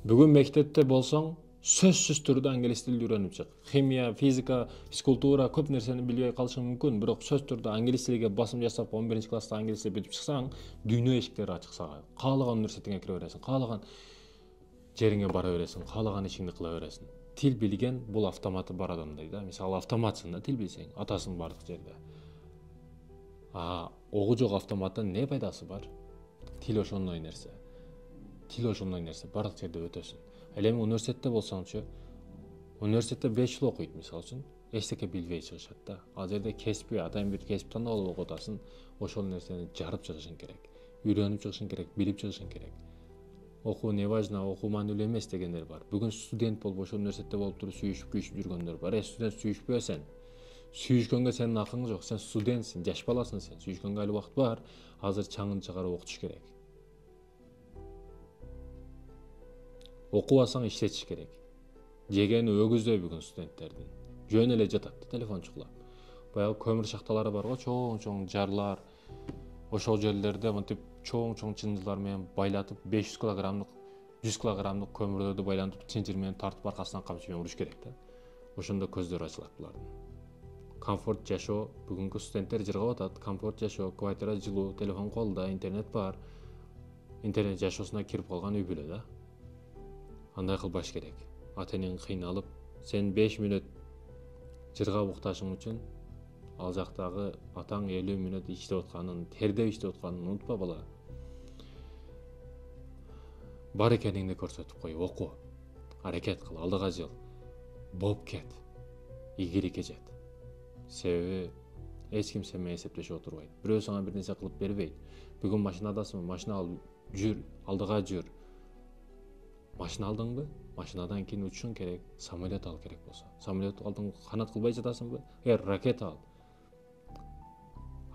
Бүгүн мектепте болсоң, сөзсүз түрдө англис тилди үйрөнүп чык. Химия, физика, физкультура көп нерсени билбей калышың мүмкүн, бирок сөз түрдө англис тилиге басым жасап 11-класста англис тил бүтүп чыксаң, дүйнө эшиктери ачык сага. Каалаган университетиңе кире бересиң, каалаган жериңе бара бересиң, каалаган ишиңди кыла бересиң. Тил билген бул автоматы бар адамдай да. Мисалы автоматсың да, тил билсең, атасың бардык жерде. Огу жок автоматтын не пайдасы бар? Тил ошондой нерсе. Тил ошондой нерсе, бардык жерде өтөсүн. Ал эми университетте болсоңчу, университетте 5 жыл окуйт мисалы үчүн, эчтеке билбей чыгышат да. Ал жерде кесипи, атайын бир кесип тандап алып окуп атасың, ошол нерсени жарып чыгышың керек. Үйрөнүп чыгышың керек, билип чыгышың керек. Окуу не важно, окуу маанилүү эмес дегендер бар. Бүгүн студент болуп, ошол университетте болуп туруп сүйүшүп, күйүшүп жүргөндөр бар. Студент сүйүшпө сен. Сүйүшкөнгө сенин акың жок. Сен студентсиң, жаш баласың сен. Сүйүшкөнгө али убакыт бар. Азыр чаңын чыгарып окутуш керек. Окубасаң иштетиш керек. Жегени өгүздөй бүгүн студенттердин. Жөн эле жатат, телефон чукулап. Баягы көмүр шахталары барго, чоң-чоң жарлар. Ошол жерлерде мынтип чоң-чоң чынжырлар менен байлатып 500 килограммдык, 100 килограммдык көмүрлөрдү байлантып, чынжыр менен тартып аркасынан камчы менен уруш керек да. Ошондо көздөр ачылат булардын. Комфорт жашоо, бүгүнкү студенттер жыргап атат. Комфорт жашоо, квартира жылуу, телефон колдо, интернет бар. Интернет жашоосуна кирип калган үй бүлө да. Андай кылбаш керек. Ата-энең кыйналып, сен 5 мүнөт жыргап укташың үчүн ал жактагы атаң 50 мүнөт иштеп атканын, тердеп иштеп атканын унутпа бала. Бар экениңди көрсөтүп кой, оку. Аракет кыл, алдыга жыл. Болуп кет. Ийгиликке жет. Себеби эч ким сен менен эсептешип отурбайт. Бирөө сага бир нерсе кылып бербейт. Бүгүн машинадасың, машина ал, жүр, алдыга жүр. Машина алдыңбы? Машинадан кийин учушуң керек. Самолет ал керек болсо. Самолет алдың, канат кылбай жатасыңбы? Ракета ал.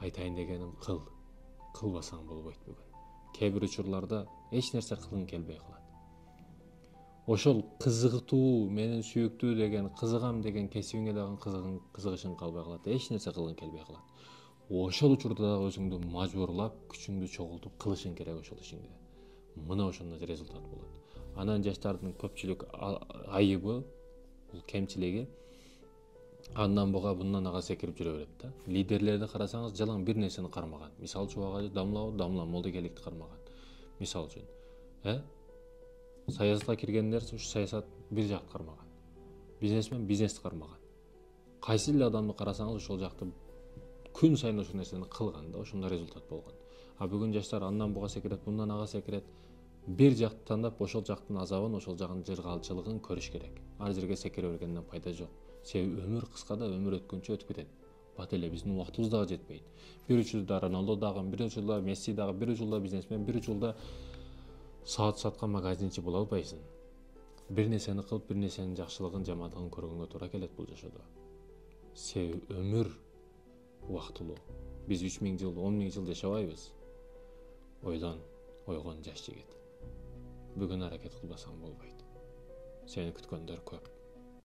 Айтайын дегеним кыл. Кылбасаң болбойт бүгүн. Кээ бир учурларда эч нерсе кылгың келбей калат. Ошол кызыктуу, менин сүйүктүү деген, кызыгам деген кесибиңе дагы кызыгышың калбай калат. Эч нерсе кылгың келбей калат. Ошол учурда дагы өзүңдү мажбурлап, күчүңдү чогултуп кылышың керек ошол ишиңди. Мына ошондо результат болот. Анан жаштардын көпчүлүк айыбы, бул кемчилиги, андан буга bundan ага секирип жүрө берет да. Лидерлерди карасаңыз, жалаң бир нерсени кармаган. Мисалы чубагы дамла молдогейликти кармаган. Мисалы үчүн, саясатка киргендер ушу саясат бир жакты кармаган. Бизнесмен бизнести кармаган. Кайсы эле адамды карасаңыз ошол жакты күн сайын ошол нерсени кылган да, ошондо результат болгон. Бүгүн жаштар андан буга секирет, bundan ага секирет. Бир жакты тандап, ошол жактын азабын, ошол жактын жыргалчылыгын көрүш керек. Ар жерге секире бергенден пайда жок. Себеби өмүр кыска да, өмүр өткөнчө өтүп кетет. Бат эле биздин убактыбыз дагы жетпейт. Бир учурда Роналдо дагы, бир учурда Месси дагы, бир учурда бизнесмен, бир учурда саат саткан магазинчи боло албайсың. Бир нерсени кылып, бир нерсенин жакшылыгын, жамандыгын көргөнгө туура келет бул жашоодо. Себеби өмүр убактылуу. Биз 3000 жыл, 10 000 жыл жашабайбыз. Ойлон, ойгон жаш жигит. Бүгүн аракет кылбасаң болбойт. Сени күткөндөр көп.